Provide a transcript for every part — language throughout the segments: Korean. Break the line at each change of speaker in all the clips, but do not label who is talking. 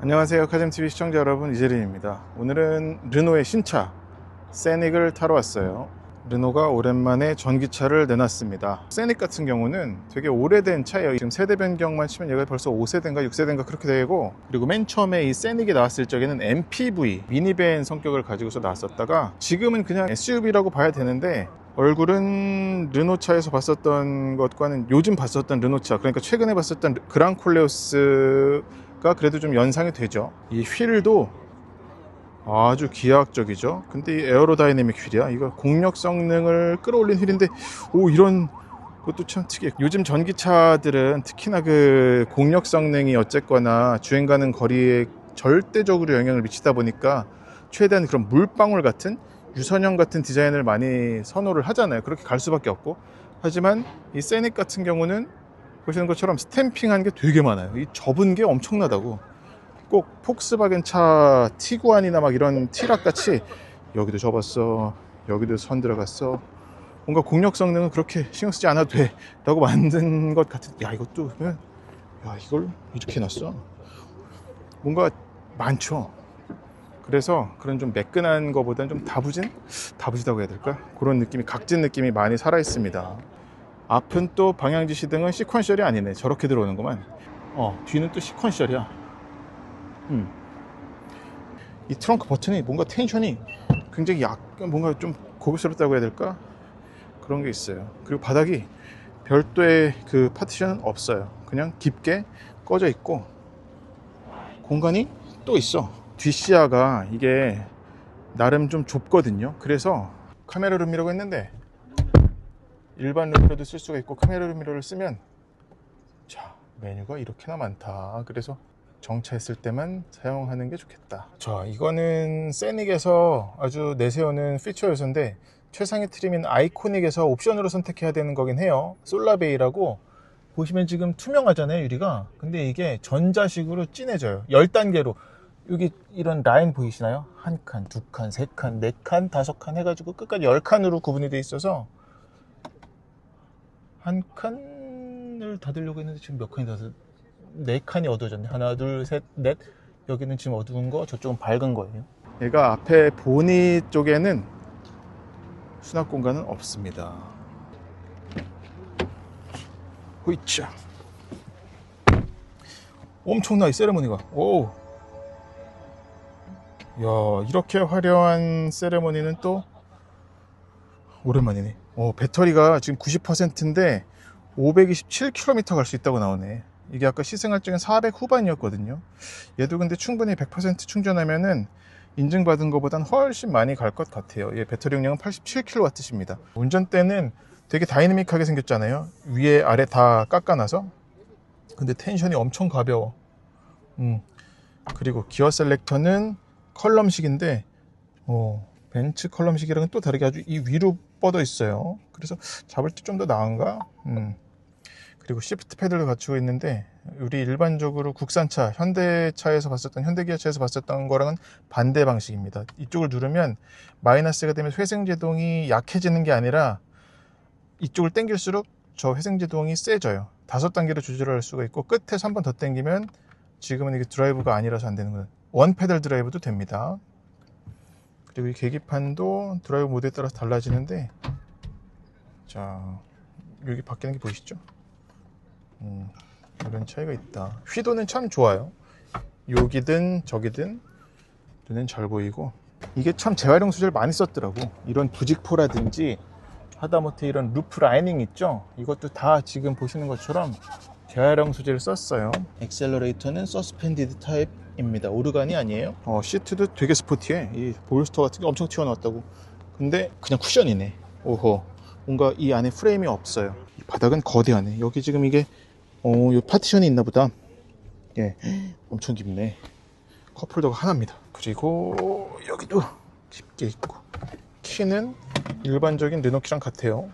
안녕하세요, 카즘TV 시청자 여러분, 이재린입니다. 오늘은 르노의 신차 세닉을 타러 왔어요. 르노가 오랜만에 전기차를 내놨습니다. 세닉 같은 경우는 되게 오래된 차예요. 지금 세대 변경만 치면 얘가 벌써 5세대인가 6세대인가 그렇게 되고, 그리고 맨 처음에 이 세닉이 나왔을 적에는 MPV 미니밴 성격을 가지고서 나왔었다가 지금은 그냥 SUV라고 봐야 되는데, 얼굴은 르노차에서 봤었던 것과는 요즘 봤었던 르노차, 그러니까 최근에 봤었던 그랑콜레오스가 그래도 좀 연상이 되죠. 이 휠도 아주 기하학적이죠. 근데 이 에어로다이내믹 휠이야. 이거 공력 성능을 끌어올린 휠인데, 이런 것도 참 특이해. 요즘 전기차들은 특히나 그 공력 성능이 어쨌거나 주행 가는 거리에 절대적으로 영향을 미치다 보니까 최대한 그런 물방울 같은 유선형 같은 디자인을 많이 선호를 하잖아요. 그렇게 갈 수밖에 없고. 하지만 이 세닉 같은 경우는 보시는 것처럼 스탬핑한 게 되게 많아요. 이 접은 게 엄청나다고. 꼭 폭스바겐 차 티구안이나 막 이런 티락 같이 여기도 접었어, 여기도 선 들어갔어, 뭔가 공력 성능은 그렇게 신경 쓰지 않아도 돼 라고 만든 것 같은. 야, 이것도 야, 이걸 이렇게 해놨어. 뭔가 많죠. 그래서 그런 좀 매끈한 거보다는 좀 다부지다고 해야 될까? 그런 느낌이, 각진 느낌이 많이 살아 있습니다. 앞은 또 방향지시등은 시퀀셜이 아니네. 저렇게 들어오는구만. 뒤는 또 시퀀셜이야. 이 트렁크 버튼이 뭔가 텐션이 굉장히 약간 뭔가 좀 고급스럽다고 해야 될까? 그런 게 있어요. 그리고 바닥이 별도의 그 파티션은 없어요. 그냥 깊게 꺼져 있고 공간이 또 있어. 뒷시야가 이게 나름 좀 좁거든요. 그래서 카메라 룸미러가 있는데 일반 룸미러도 쓸 수가 있고, 카메라 룸미러를 쓰면 자, 메뉴가 이렇게나 많다. 그래서 정차했을 때만 사용하는 게 좋겠다. 자, 이거는 세닉에서 아주 내세우는 피처 요소인데, 최상위 트림인 아이코닉에서 옵션으로 선택해야 되는 거긴 해요. 솔라베이라고. 보시면 지금 투명하잖아요, 유리가. 근데 이게 전자식으로 진해져요. 10단계로. 여기 이런 라인 보이시나요? 한 칸, 두 칸, 세 칸, 네 칸, 다섯 칸 해가지고 끝까지 10칸으로 구분이 돼 있어서 한 칸을 닫으려고 했는데 지금 몇 칸이 닫았어요? 4칸이 어두워졌네. 하나, 둘, 셋, 넷. 여기는 지금 어두운 거, 저쪽은 밝은 거예요. 얘가 앞에 보닛 쪽에는 수납 공간은 없습니다. 호이차. 엄청나, 이 세레모니가. 오. 야, 이렇게 화려한 세레모니는 또 오랜만이네. 배터리가 지금 90%인데 527km 갈 수 있다고 나오네. 이게 아까 시승할 적엔 400 후반이었거든요. 얘도 근데 충분히 100% 충전하면은 인증받은 것보단 훨씬 많이 갈 것 같아요. 얘 배터리 용량은 87kWh입니다. 운전대는 되게 다이내믹하게 생겼잖아요. 위에 아래 다 깎아놔서. 근데 텐션이 엄청 가벼워. 그리고 기어 셀렉터는 컬럼식인데 벤츠 컬럼식이랑은 또 다르게 아주 이 위로 뻗어 있어요. 그래서 잡을 때 좀 더 나은가? 그리고 시프트 패드를 갖추고 있는데, 우리 일반적으로 국산차, 현대차에서 봤었던, 현대기아차에서 봤었던 거랑은 반대 방식입니다. 이쪽을 누르면 마이너스가 되면 회생제동이 약해지는 게 아니라 이쪽을 당길수록 저 회생제동이 세져요. 5단계로 조절할 수가 있고, 끝에서 한 번 더 당기면, 지금은 이게 드라이브가 아니라서 안 되는 거예요. 원페달 드라이브도 됩니다. 그리고 이 계기판도 드라이브 모드에 따라서 달라지는데, 자, 여기 바뀌는 게 보이시죠? 이런 차이가 있다. 휘도는 참 좋아요. 여기든 저기든 눈엔 잘 보이고, 이게 참 재활용 소재를 많이 썼더라고. 이런 부직포라든지 하다못해 이런 루프 라이닝 있죠? 이것도 다 지금 보시는 것처럼 재활용 소재를 썼어요. 엑셀러레이터는 서스펜디드 타입입니다. 오르간이 아니에요. 시트도 되게 스포티해. 이 볼스터 같은 게 엄청 튀어나왔다고. 근데 그냥 쿠션이네. 오호, 뭔가 이 안에 프레임이 없어요. 이 바닥은 거대하네. 여기 지금 이게 요 파티션이 있나 보다. 예, 엄청 깊네. 컵홀더가 하나입니다. 그리고 여기도 깊게 있고, 키는 일반적인 르노키랑 같아요.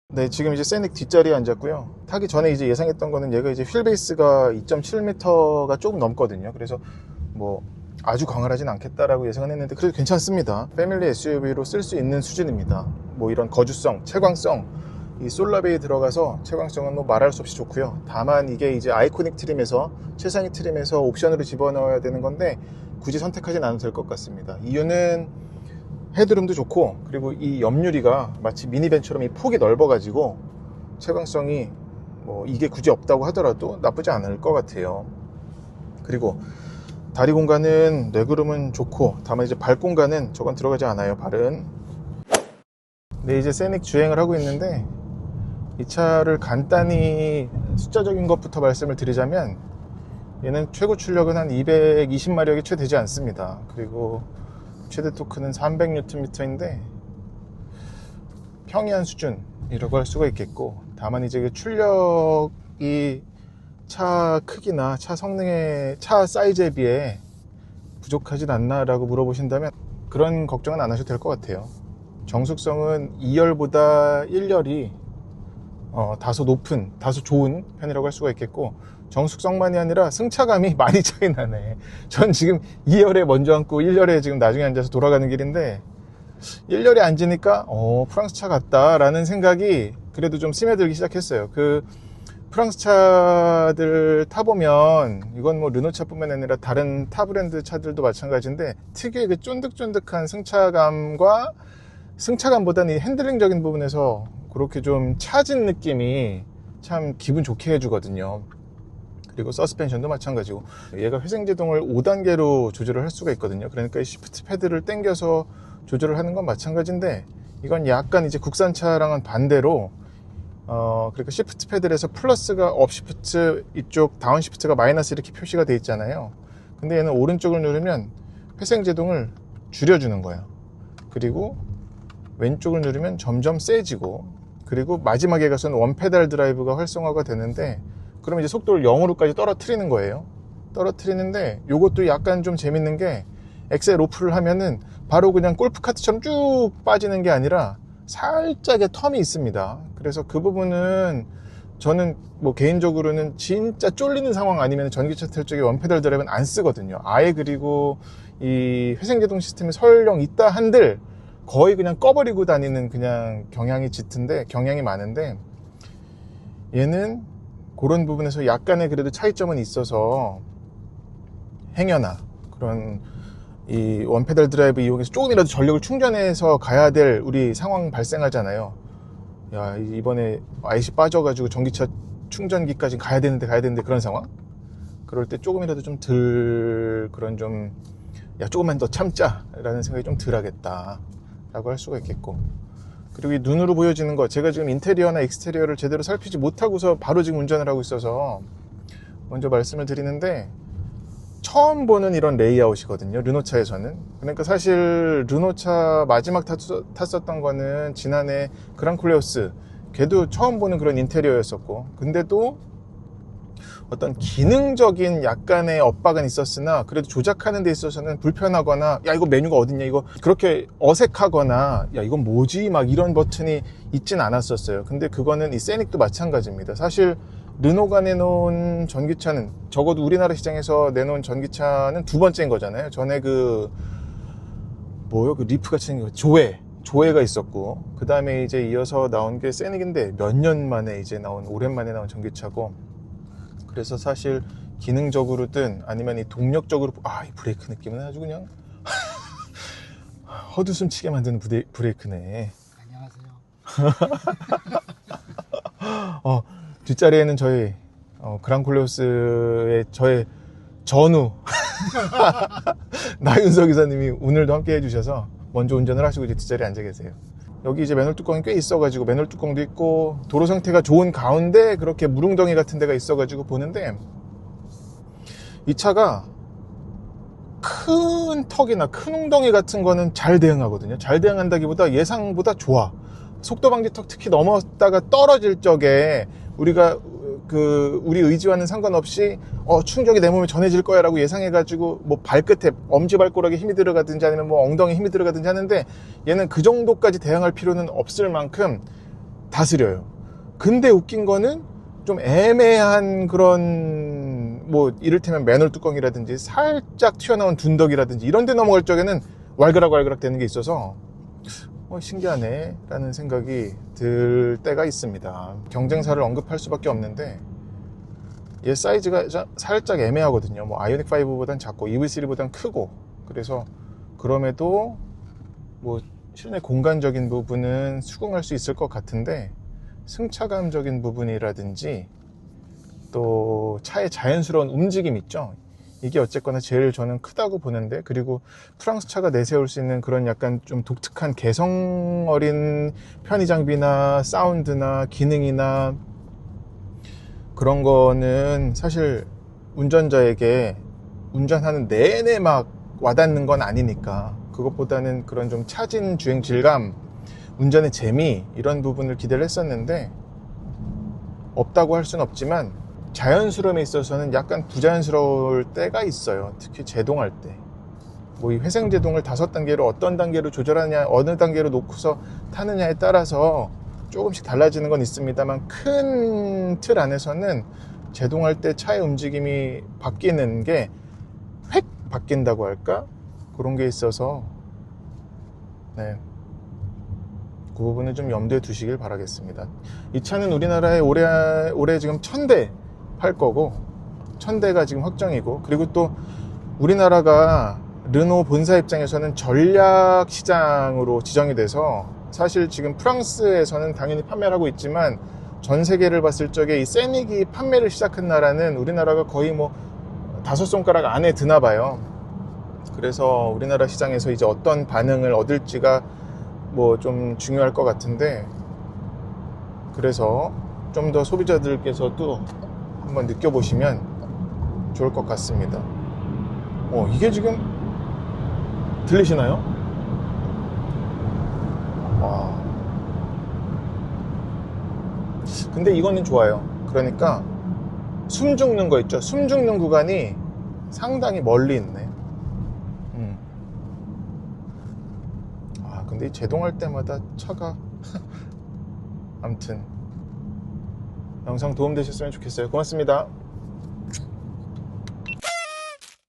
네, 지금 이제 세닉 뒷자리에 앉았고요. 타기 전에 이제 예상했던 거는 얘가 이제 휠 베이스가 2.7m가 조금 넘거든요. 그래서 뭐 아주 광활하진 않겠다라고 예상은 했는데, 그래도 괜찮습니다. 패밀리 SUV로 쓸 수 있는 수준입니다. 뭐 이런 거주성, 채광성, 이 솔라베이 들어가서 채광성은 뭐 말할 수 없이 좋고요. 다만 이게 이제 아이코닉 트림에서, 최상위 트림에서 옵션으로 집어넣어야 되는 건데 굳이 선택하진 않아도 될 것 같습니다. 이유는 헤드룸도 좋고, 그리고 이 옆유리가 마치 미니밴처럼 이 폭이 넓어가지고 채광성이 뭐 이게 굳이 없다고 하더라도 나쁘지 않을 것 같아요. 그리고 다리 공간은 레그룸은 좋고, 다만 이제 발 공간은 저건 들어가지 않아요, 발은. 네, 이제 세닉 주행을 하고 있는데 이 차를 간단히 숫자적인 것부터 말씀을 드리자면, 얘는 최고 출력은 한 220마력이 채 되지 않습니다. 그리고 최대 토크는 300Nm인데 평이한 수준이라고 할 수가 있겠고, 다만 이제 그 출력이 차 크기나 차 성능의 차 사이즈에 비해 부족하진 않나 라고 물어보신다면 그런 걱정은 안 하셔도 될 것 같아요. 정숙성은 2열보다 1열이 다소 높은, 다소 좋은 편이라고 할 수가 있겠고, 정숙성만이 아니라 승차감이 많이 차이 나네. 전 지금 2열에 먼저 앉고 1열에 지금 나중에 앉아서 돌아가는 길인데 1열에 앉으니까 프랑스 차 같다 라는 생각이 그래도 좀 스며들기 시작했어요. 그 프랑스 차들 타보면, 이건 뭐 르노차 뿐만 아니라 다른 타 브랜드 차들도 마찬가지인데, 특유의 그 쫀득쫀득한 승차감과, 승차감보다는 이 핸들링적인 부분에서 그렇게 좀 차진 느낌이 참 기분 좋게 해주거든요. 그리고 서스펜션도 마찬가지고, 얘가 회생제동을 5단계로 조절을 할 수가 있거든요. 그러니까 이 시프트 패드를 당겨서 조절을 하는 건 마찬가지인데, 이건 약간 이제 국산차랑은 반대로 그러니까 시프트 패드에서 플러스가 업 시프트, 이쪽 다운 시프트가 마이너스 이렇게 표시가 돼 있잖아요. 근데 얘는 오른쪽을 누르면 회생제동을 줄여주는 거예요. 그리고 왼쪽을 누르면 점점 세지고, 그리고 마지막에 가서는 원페달 드라이브가 활성화가 되는데, 그럼 이제 속도를 0으로까지 떨어뜨리는 거예요. 떨어뜨리는데 요것도 약간 좀 재밌는 게, 엑셀 오프를 하면은 바로 그냥 골프카트처럼 쭉 빠지는 게 아니라 살짝의 텀이 있습니다. 그래서 그 부분은 저는 뭐 개인적으로는 진짜 쫄리는 상황 아니면 전기차 탈 적에 원페달 드라이브는 안 쓰거든요. 아예. 그리고 이 회생제동 시스템이 설령 있다 한들 거의 그냥 꺼버리고 다니는 그냥 경향이 많은데, 얘는 그런 부분에서 약간의 그래도 차이점은 있어서 행여나 그런 이 원페달 드라이브 이용해서 조금이라도 전력을 충전해서 가야 될 우리 상황 발생하잖아요. 야, 이번에 IC 빠져가지고 전기차 충전기까지 가야 되는데 그런 상황? 그럴 때 조금이라도 좀 그런 좀, 야, 조금만 더 참자 라는 생각이 좀 덜 하겠다 라고 할 수가 있겠고, 그리고 이 눈으로 보여지는 거, 제가 지금 인테리어나 익스테리어를 제대로 살피지 못하고서 바로 지금 운전을 하고 있어서 먼저 말씀을 드리는데, 처음 보는 이런 레이아웃이거든요, 르노차에서는. 그러니까 사실 르노차 마지막 탔었던 거는 지난해 그랑콜레오스, 걔도 처음 보는 그런 인테리어였었고, 근데도 어떤 기능적인 약간의 엇박은 있었으나 그래도 조작하는 데 있어서는 불편하거나, 야 이거 메뉴가 어딨냐, 이거 그렇게 어색하거나, 야 이건 뭐지, 막 이런 버튼이 있진 않았었어요. 근데 그거는 이 세닉도 마찬가지입니다. 사실 르노가 내놓은 전기차는, 적어도 우리나라 시장에서 내놓은 전기차는 두 번째인 거잖아요. 전에 그 리프같이 생긴 조회가 있었고, 그 다음에 이제 이어서 나온 게 세닉인데 몇 년 만에 이제 오랜만에 나온 전기차고, 그래서 사실 기능적으로든 아니면 이 동력적으로, 이 브레이크 느낌은 아주 그냥 헛웃음 치게 만드는 브레이크네.
안녕하세요.
뒷자리에는 저희 그랑콜레오스의 저의 전우 나윤석 기사님이 오늘도 함께 해주셔서 먼저 운전을 하시고 이제 뒷자리에 앉아 계세요. 여기 이제 맨홀 뚜껑이 꽤 있어가지고, 맨홀 뚜껑도 있고 도로 상태가 좋은 가운데 그렇게 무릉덩이 같은 데가 있어가지고 보는데, 이 차가 큰 턱이나 큰 웅덩이 같은 거는 잘 대응하거든요. 잘 대응한다기보다 예상보다 좋아. 속도 방지턱 특히 넘었다가 떨어질 적에 우리가 우리 의지와는 상관없이 충격이 내 몸에 전해질 거야 라고 예상해가지고 뭐 발끝에 엄지발가락에 힘이 들어가든지 아니면 뭐 엉덩이에 힘이 들어가든지 하는데, 얘는 그 정도까지 대응할 필요는 없을 만큼 다스려요. 근데 웃긴 거는 좀 애매한 그런, 뭐 이를테면 맨홀 뚜껑이라든지 살짝 튀어나온 둔덕이라든지 이런 데 넘어갈 적에는 왈그락 되는 게 있어서 신기하네 라는 생각이 들 때가 있습니다. 경쟁사를 언급할 수밖에 없는데 얘 사이즈가 살짝 애매하거든요. 뭐 아이오닉 5보단 작고 EV3보단 크고, 그래서 그럼에도 뭐 실내 공간적인 부분은 수긍할 수 있을 것 같은데 승차감적인 부분이라든지 또 차의 자연스러운 움직임 있죠. 이게 어쨌거나 제일 저는 크다고 보는데, 그리고 프랑스 차가 내세울 수 있는 그런 약간 좀 독특한 개성 어린 편의 장비나 사운드나 기능이나 그런 거는 사실 운전자에게 운전하는 내내 막 와닿는 건 아니니까, 그것보다는 그런 좀 차진 주행 질감, 운전의 재미, 이런 부분을 기대를 했었는데 없다고 할 수는 없지만 자연스러움에 있어서는 약간 부자연스러울 때가 있어요. 특히 제동할 때. 뭐 이 회생 제동을 5단계로 어떤 단계로 조절하냐, 어느 단계로 놓고서 타느냐에 따라서 조금씩 달라지는 건 있습니다만, 큰 틀 안에서는 제동할 때 차의 움직임이 바뀌는 게 획 바뀐다고 할까? 그런 게 있어서 네, 그 부분은 좀 염두에 두시길 바라겠습니다. 이 차는 우리나라에 올해 지금 1000대 팔 거고, 1000대가 지금 확정이고, 그리고 또 우리나라가 르노 본사 입장에서는 전략 시장으로 지정이 돼서, 사실 지금 프랑스에서는 당연히 판매를 하고 있지만 전 세계를 봤을 적에 이 세닉이 판매를 시작한 나라는 우리나라가 거의 뭐 5손가락 안에 드나 봐요. 그래서 우리나라 시장에서 이제 어떤 반응을 얻을지가 뭐 좀 중요할 것 같은데, 그래서 좀 더 소비자들께서도 한번 느껴보시면 좋을 것 같습니다. 이게 지금 들리시나요? 와. 근데 이거는 좋아요. 그러니까 숨 죽는 거 있죠. 숨 죽는 구간이 상당히 멀리 있네. 근데 제동할 때마다 차가 아무튼 영상 도움되셨으면 좋겠어요. 고맙습니다.